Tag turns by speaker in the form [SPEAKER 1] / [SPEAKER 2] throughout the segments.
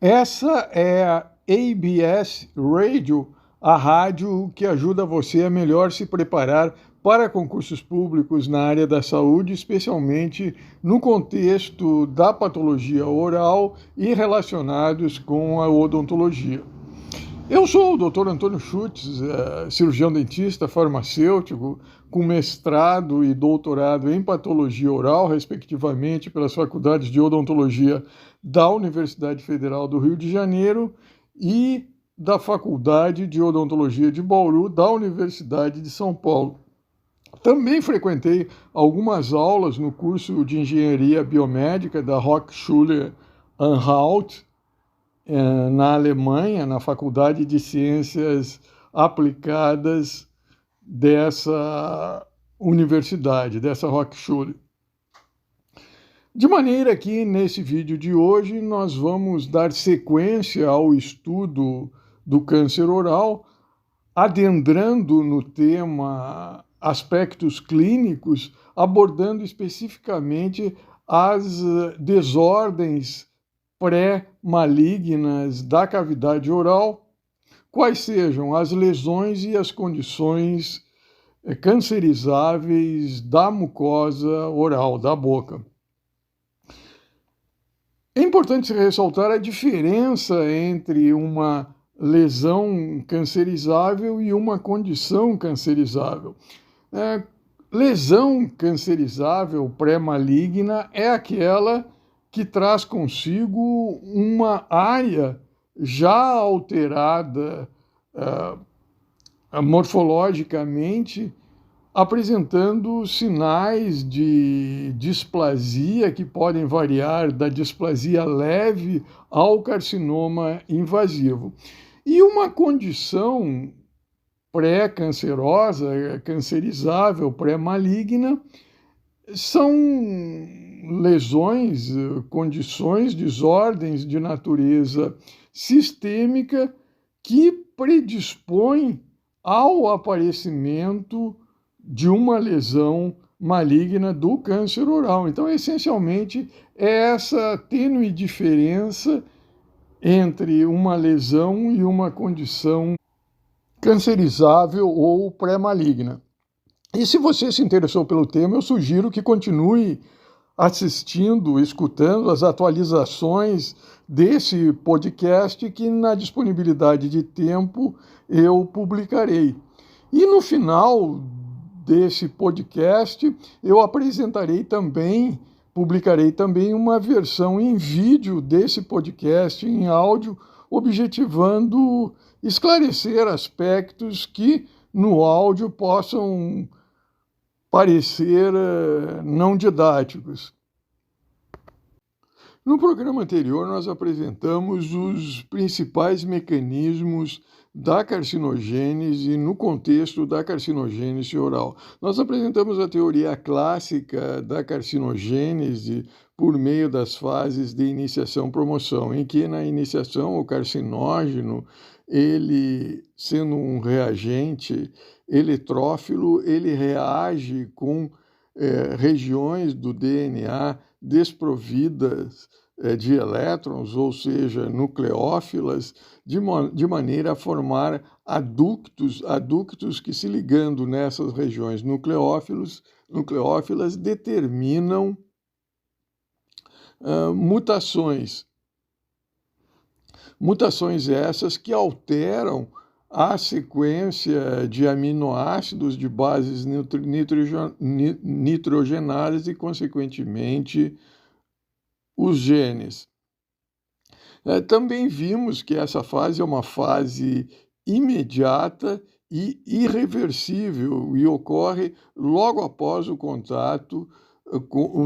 [SPEAKER 1] Essa é a ABS Radio, a rádio que ajuda você a melhor se preparar para concursos públicos na área da saúde, especialmente no contexto da patologia oral e relacionados com a odontologia. Eu sou o Dr. Antônio Schutz, cirurgião dentista, farmacêutico, com mestrado e doutorado em patologia oral, respectivamente, pelas faculdades de odontologia da Universidade Federal do Rio de Janeiro e da Faculdade de Odontologia de Bauru, da Universidade de São Paulo. Também frequentei algumas aulas no curso de Engenharia Biomédica da Hochschule Anhalt, na Alemanha, na Faculdade de Ciências Aplicadas dessa universidade, dessa Hochschule. De maneira que, nesse vídeo de hoje, nós vamos dar sequência ao estudo do câncer oral, adentrando no tema aspectos clínicos, abordando especificamente as desordens pré-malignas da cavidade oral, quais sejam as lesões e as condições cancerizáveis da mucosa oral, da boca. É importante ressaltar a diferença entre uma lesão cancerizável e uma condição cancerizável. Lesão cancerizável pré-maligna é aquela que traz consigo uma área já alterada morfologicamente, apresentando sinais de displasia que podem variar da displasia leve ao carcinoma invasivo. E uma condição pré-cancerosa, cancerizável, pré-maligna, são lesões, condições, desordens de natureza sistêmica que predispõem ao aparecimento de uma lesão maligna do câncer oral. Então, essencialmente, é essa tênue diferença entre uma lesão e uma condição cancerizável ou pré-maligna. E se você se interessou pelo tema, eu sugiro que continue assistindo, escutando as atualizações desse podcast que, na disponibilidade de tempo, eu publicarei. E no final desse podcast, eu publicarei também uma versão em vídeo desse podcast, em áudio, objetivando esclarecer aspectos que no áudio possam parecer não didáticos. No programa anterior, nós apresentamos os principais mecanismos da carcinogênese no contexto da carcinogênese oral. Nós apresentamos a teoria clássica da carcinogênese por meio das fases de iniciação-promoção, em que na iniciação o carcinógeno, ele sendo um reagente eletrófilo, ele reage com regiões do DNA desprovidas de elétrons, ou seja, nucleófilas, de maneira a formar adúctos que, se ligando nessas regiões nucleófilas, determinam mutações. Mutações essas que alteram a sequência de aminoácidos de bases nitrogenadas e, consequentemente, os genes. Também vimos que essa fase é uma fase imediata e irreversível e ocorre logo após o contato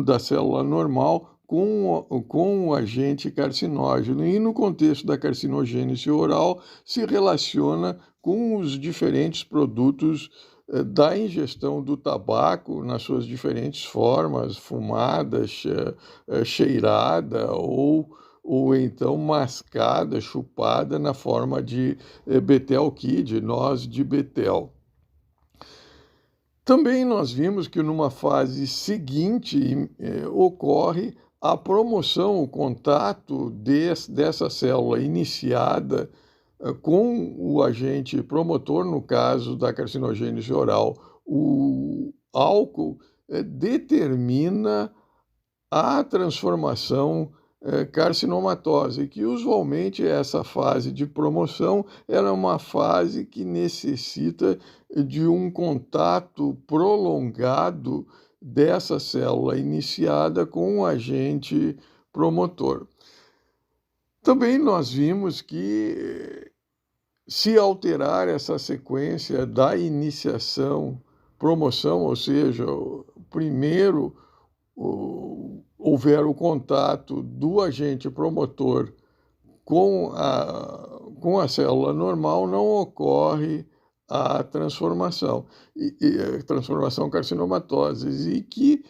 [SPEAKER 1] da célula normal com o agente carcinógeno. E no contexto da carcinogênese oral se relaciona com os diferentes produtos da ingestão do tabaco nas suas diferentes formas, fumada, cheirada ou então mascada, chupada na forma de betel-Ki, de noz de betel. Também nós vimos que numa fase seguinte ocorre a promoção, o contato dessa célula iniciada com o agente promotor, no caso da carcinogênese oral, o álcool, determina a transformação carcinomatosa, e que usualmente essa fase de promoção ela é uma fase que necessita de um contato prolongado dessa célula iniciada com o agente promotor. Também nós vimos que, se alterar essa sequência da iniciação, promoção, ou seja, primeiro houver o contato do agente promotor com a célula normal, não ocorre a transformação, transformação carcinomatosa, e que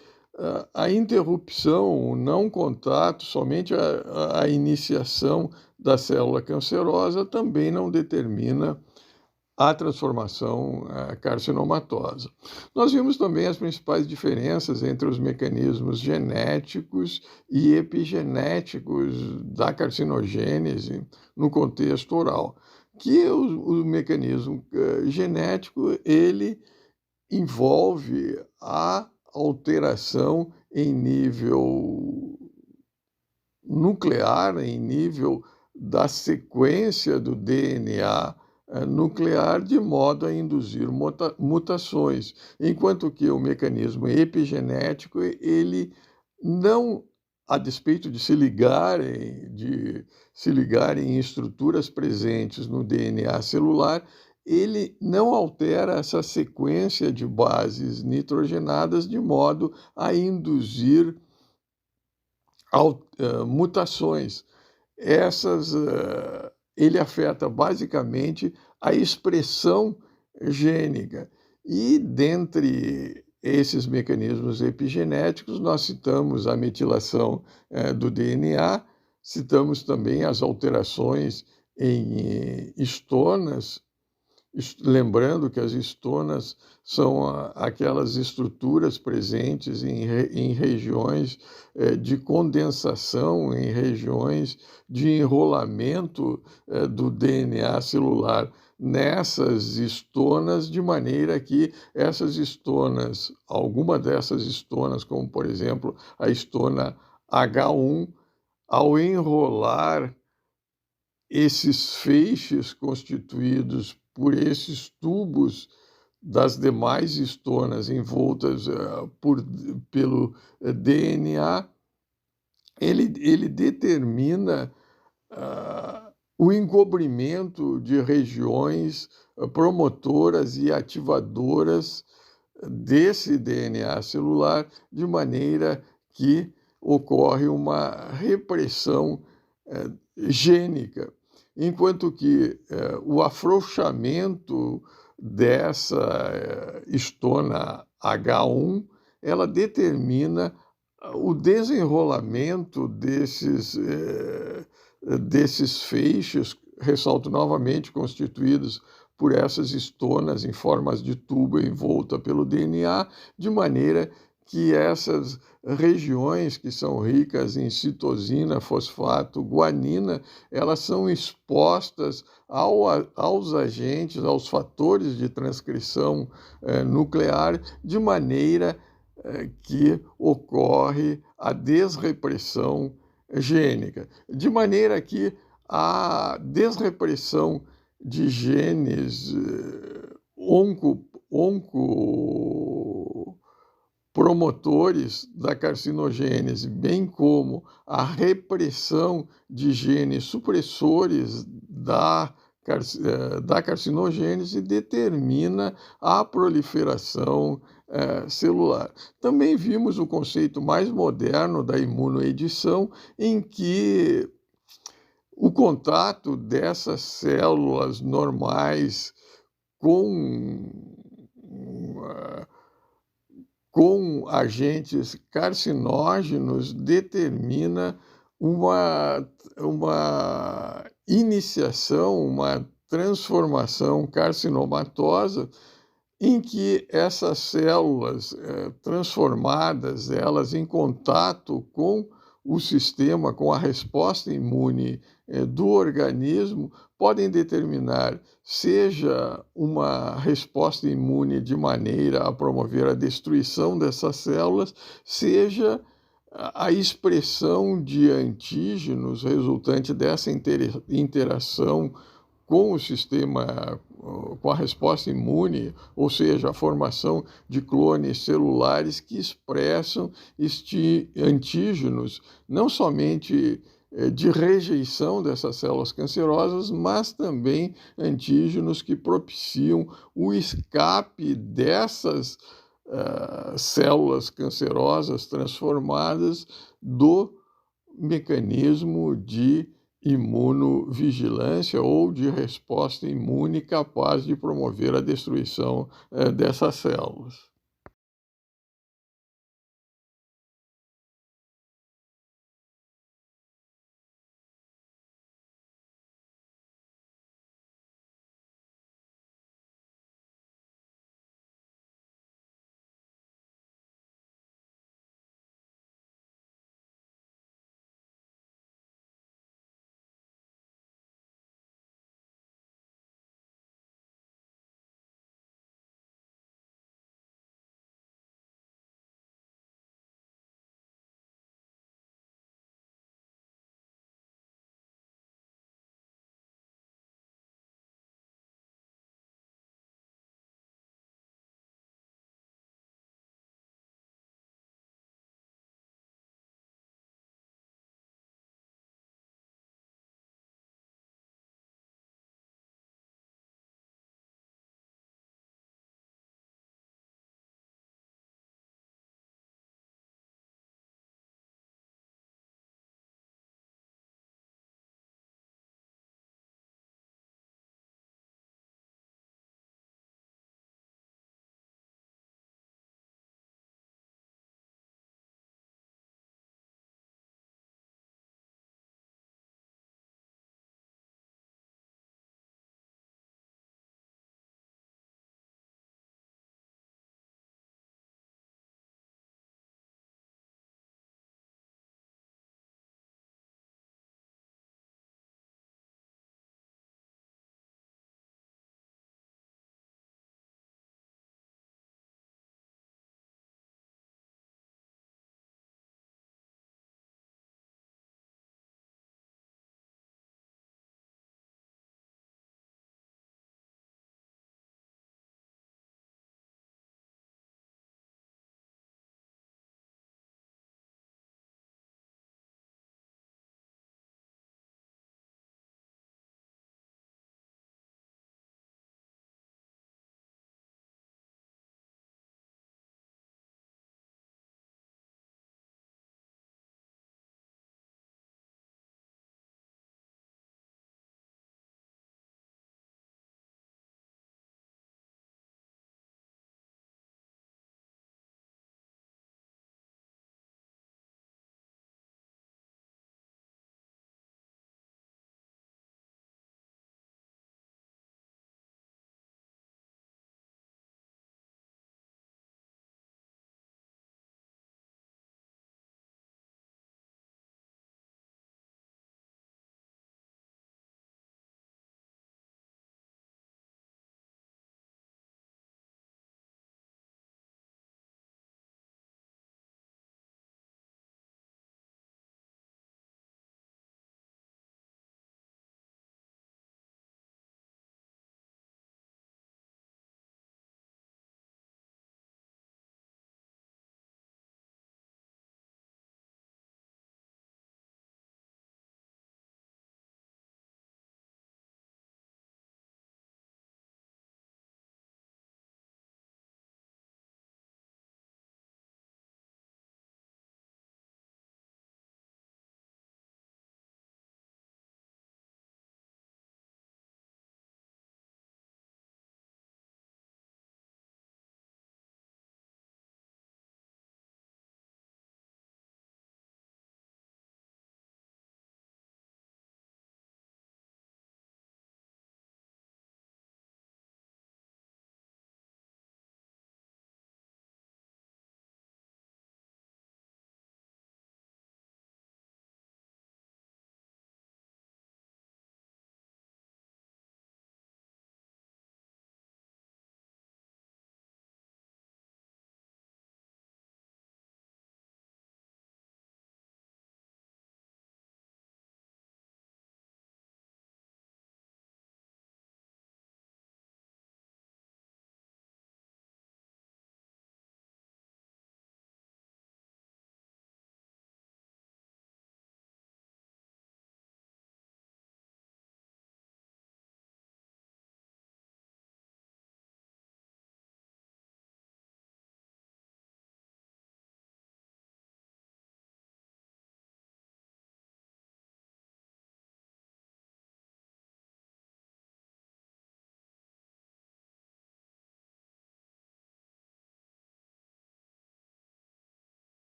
[SPEAKER 1] a interrupção, o não contato, somente a iniciação da célula cancerosa também não determina a transformação carcinomatosa. Nós vimos também as principais diferenças entre os mecanismos genéticos e epigenéticos da carcinogênese no contexto oral, que o mecanismo genético ele envolve a alteração em nível nuclear, em nível da sequência do DNA nuclear, de modo a induzir mutações, enquanto que o mecanismo epigenético, ele não, a despeito de se ligarem em estruturas presentes no DNA celular, ele não altera essa sequência de bases nitrogenadas de modo a induzir mutações. Ele afeta basicamente a expressão gênica. E dentre esses mecanismos epigenéticos, nós citamos a metilação do DNA, citamos também as alterações em histonas, lembrando que as histonas são aquelas estruturas presentes em regiões de condensação, em regiões de enrolamento do DNA celular nessas histonas, de maneira que essas histonas, alguma dessas histonas, como por exemplo a histona H1, ao enrolar esses feixes constituídos por esses tubos das demais histonas envoltas pelo DNA, ele determina o encobrimento de regiões promotoras e ativadoras desse DNA celular, de maneira que ocorre uma repressão gênica, enquanto que o afrouxamento dessa histona H1, ela determina o desenrolamento desses feixes, ressalto novamente, constituídos por essas histonas em formas de tubo envolta pelo DNA, de maneira que essas regiões que são ricas em citosina, fosfato, guanina, elas são expostas aos agentes, aos fatores de transcrição nuclear, de maneira que ocorre a desrepressão gênica, de maneira que a desrepressão de genes promotores da carcinogênese, bem como a repressão de genes supressores da carcinogênese, determina a proliferação celular. Também vimos o conceito mais moderno da imunoedição, em que o contato dessas células normais com agentes carcinógenos determina uma iniciação, uma transformação carcinomatosa, em que essas células transformadas, elas em contato com o sistema, com a resposta imune do organismo, podem determinar, seja uma resposta imune de maneira a promover a destruição dessas células, seja a expressão de antígenos resultante dessa interação com o sistema, com a resposta imune, ou seja, a formação de clones celulares que expressam antígenos, não somente de rejeição dessas células cancerosas, mas também antígenos que propiciam o escape dessas células cancerosas transformadas do mecanismo de imunovigilância ou de resposta imune capaz de promover a destruição dessas células.